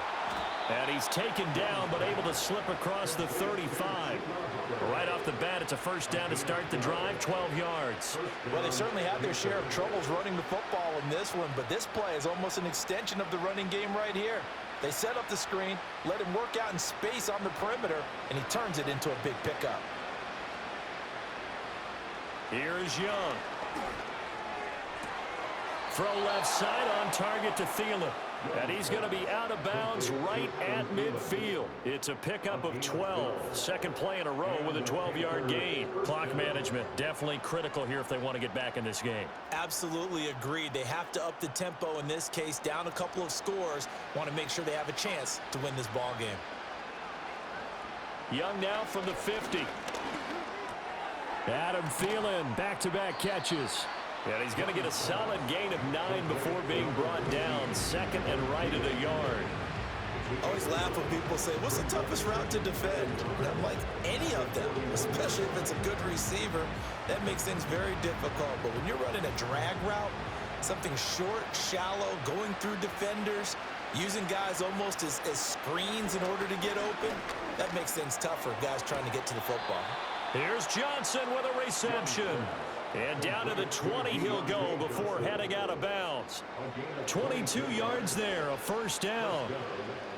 Speaker 2: And he's taken down but able to slip across the 35. Right off the bat, it's a first down to start the drive, 12 yards.
Speaker 4: Well, they certainly had their share of troubles running the football in this one, but this play is almost an extension of the running game right here. They set up the screen, let him work out in space on the perimeter, and he turns it into a big pickup.
Speaker 2: Here's Young. Throw left side on target to Thielen. And he's going to be out of bounds right at midfield. It's a pickup of 12. Second play in a row with a 12-yard gain. Clock management definitely critical here if they want to get back in this game.
Speaker 4: Absolutely agreed. They have to up the tempo in this case, down a couple of scores. Want to make sure they have a chance to win this ball game.
Speaker 2: Young now from the 50. Adam Thielen, back-to-back catches. And he's going to get a solid gain of 9 before being brought down. Second and right at a yard.
Speaker 4: I always laugh when people say, what's the toughest route to defend? And I'm like, any of them, especially if it's a good receiver. That makes things very difficult. But when you're running a drag route, something short, shallow, going through defenders, using guys almost as screens in order to get open, that makes things tough for guys trying to get to the football.
Speaker 2: Here's Johnson with a reception. And down to the 20 he'll go before heading out of bounds. 22 yards there, a first down.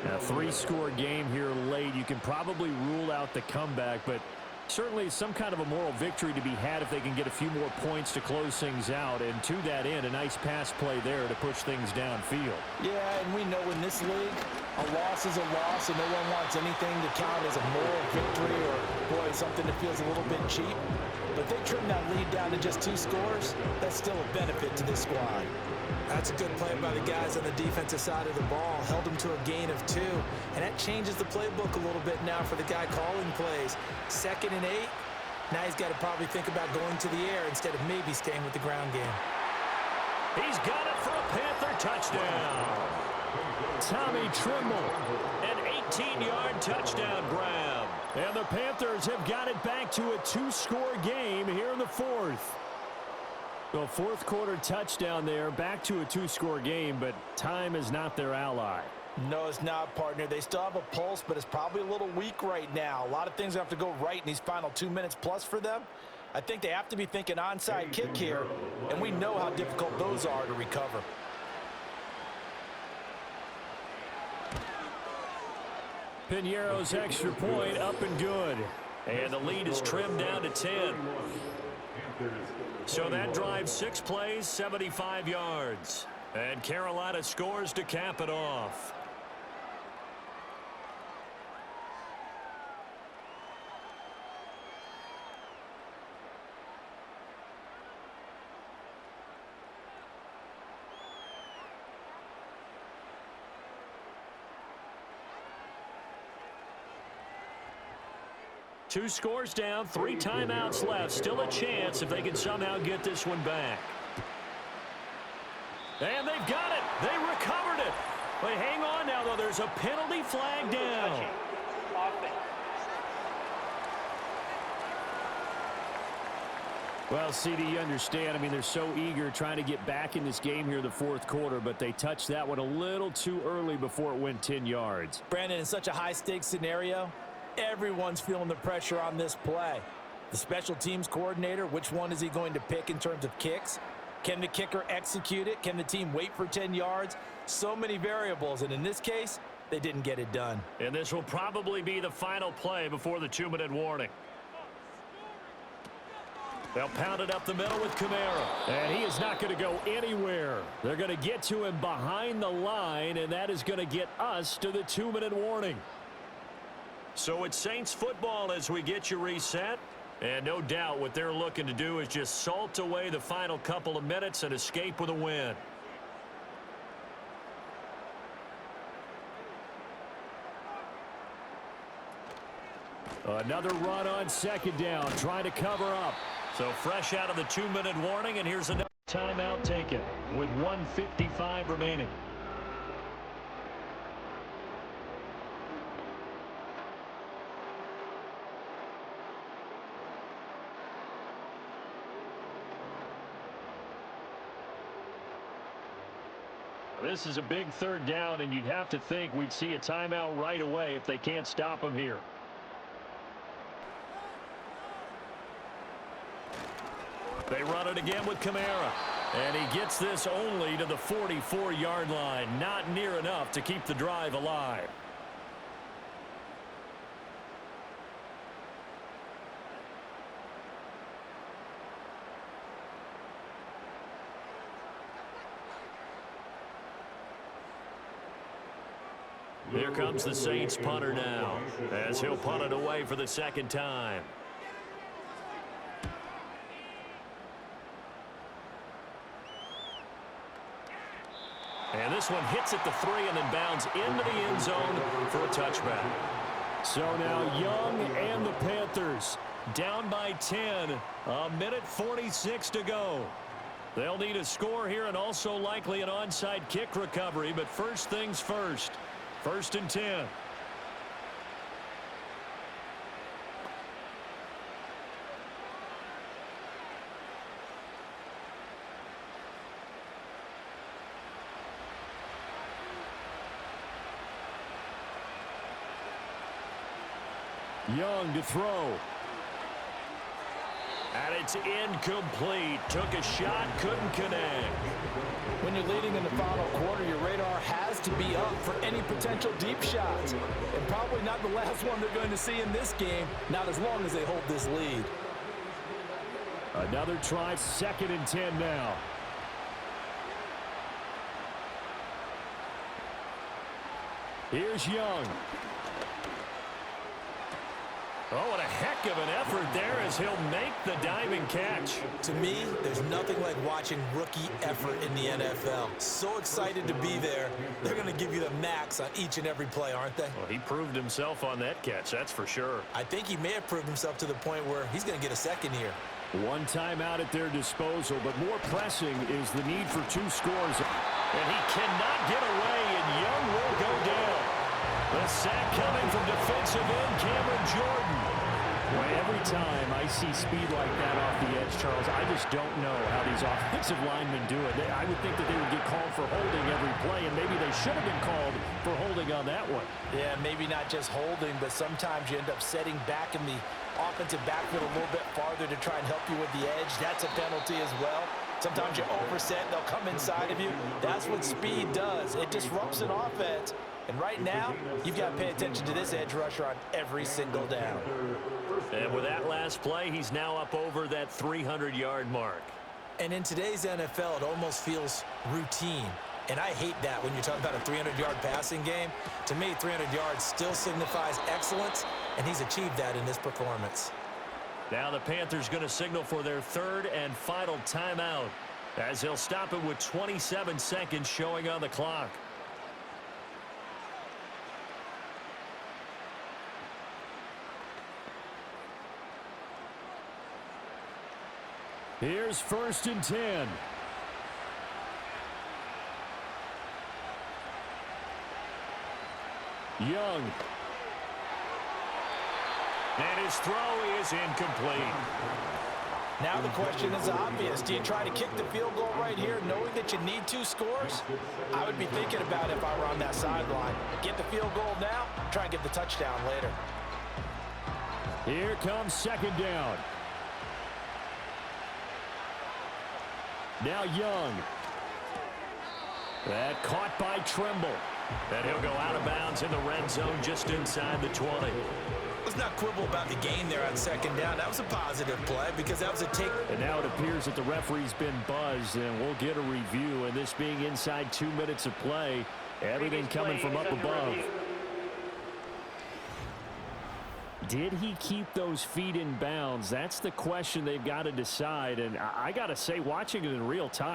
Speaker 2: A 3-score game here late. You can probably rule out the comeback, but certainly some kind of a moral victory to be had if they can get a few more points to close things out. And to that end, a nice pass play there to push things downfield.
Speaker 4: Yeah, and we know in this league, a loss is a loss, and no one wants anything to count as a moral victory or, boy, something that feels a little bit cheap. But if they trim that lead down to just 2 scores, that's still a benefit to this squad. That's a good play by the guys on the defensive side of the ball. Held them to a gain of 2. And that changes the playbook a little bit now for the guy calling plays. 2nd and 8. Now he's got to probably think about going to the air instead of maybe staying with the ground game.
Speaker 2: He's got it for a Panther touchdown. Tommy Trimble, an 18-yard touchdown grab. And the Panthers have got it back to a 2-score game here in the 4th. Well, 4th quarter touchdown there, back to a 2-score game, but time is not their ally.
Speaker 4: No, it's not, partner. They still have a pulse, but it's probably a little weak right now. A lot of things have to go right in these final 2 minutes plus for them. I think they have to be thinking onside kick here, and we know how difficult those are to recover.
Speaker 2: Piñeiro's extra point up and good. And the lead is trimmed down to 10. So that drives 6 plays, 75 yards. And Carolina scores to cap it off. Two scores down, 3 timeouts left. Still a chance if they can somehow get this one back. And they've got it. They recovered it. But hang on now, though. There's a penalty flag down.
Speaker 5: Well, CD, you understand. I mean, they're so eager trying to get back in this game here in the 4th quarter, but they touched that one a little too early before it went 10 yards.
Speaker 4: Brandon, in such a high-stakes scenario, everyone's feeling the pressure on this play. The special teams coordinator, which one is he going to pick in terms of kicks? Can the kicker execute it? Can the team wait for 10 yards? So many variables, and in this case, they didn't get it done.
Speaker 2: And this will probably be the final play before the 2-minute warning. They'll pound it up the middle with Kamara.
Speaker 5: And he is not going to go anywhere. They're going to get to him behind the line, and that is going to get us to the 2-minute warning.
Speaker 2: So it's Saints football as we get you reset. And no doubt what they're looking to do is just salt away the final couple of minutes and escape with a win.
Speaker 5: Another run on second down, trying to cover up.
Speaker 2: So fresh out of the 2-minute warning, and here's another timeout taken with 1:55 remaining.
Speaker 5: This is a big third down, and you'd have to think we'd see a timeout right away if they can't stop him here.
Speaker 2: They run it again with Kamara. And he gets this only to the 44-yard line. Not near enough to keep the drive alive. Here comes the Saints punter now, as he'll punt it away for the second time. And this one hits at the 3 and then bounds into the end zone for a touchback.
Speaker 5: So now Young and the Panthers
Speaker 2: down by 10, a minute 46 to go. They'll need a score here and also likely an onside kick recovery, but first things first. 1st and 10.
Speaker 5: Young to throw.
Speaker 2: And it's incomplete. Took a shot, couldn't connect.
Speaker 3: When you're leading in the final quarter, your radar has to be up for any potential deep shots. And probably not the last one they're going to see in this game, not as long as they hold this lead.
Speaker 5: Another try, 2nd and 10 now. Here's Young.
Speaker 2: Oh, what a heck of an effort there as he'll make the diving catch.
Speaker 4: To me, there's nothing like watching rookie effort in the NFL. So excited to be there. They're going to give you the max on each and every play, aren't they?
Speaker 2: Well, he proved himself on that catch, that's for sure.
Speaker 4: I think he may have proved himself to the point where he's going to get a second here.
Speaker 5: One timeout at their disposal, but more pressing is the need for 2 scores.
Speaker 2: And he cannot get away, and Young will go down. The sack coming from defensive end Cameron Jordan.
Speaker 5: Well, every time I see speed like that off the edge, Charles, I just don't know how these offensive linemen do it. I would think that they would get called for holding every play, and maybe they should have been called for holding on that one.
Speaker 3: Yeah, maybe not just holding, but sometimes you end up setting back in the offensive backfield a little bit farther to try and help you with the edge. That's a penalty as well. Sometimes you overset, they'll come inside of you. That's what speed does. It disrupts an offense. And right now, you've got to pay attention to this edge rusher on every single down.
Speaker 2: And with that last play, he's now up over that 300-yard mark.
Speaker 4: And in today's NFL, it almost feels routine. And I hate that when you're talking about a 300-yard passing game. To me, 300 yards still signifies excellence, and he's achieved that in this performance.
Speaker 2: Now the Panthers going to signal for their 3rd and final timeout, as he'll stop it with 27 seconds showing on the clock.
Speaker 5: Here's 1st and 10. Young.
Speaker 2: And his throw is incomplete.
Speaker 3: Now the question is obvious. Do you try to kick the field goal right here knowing that you need 2 scores? I would be thinking about it if I were on that sideline. Get the field goal now, try and get the touchdown later.
Speaker 5: Here comes 2nd down. Now Young. That caught by Tremble.
Speaker 2: And he'll go out of bounds in the red zone just inside the 20.
Speaker 4: Let's not quibble about the gain there on second down. That was a positive play because that was a take.
Speaker 5: And now it appears that the referee's been buzzed, and we'll get a review. And this being inside 2 minutes of play, everything coming from up above. Did he keep those feet in bounds? That's the question they've got to decide. And I got to say, watching it in real time,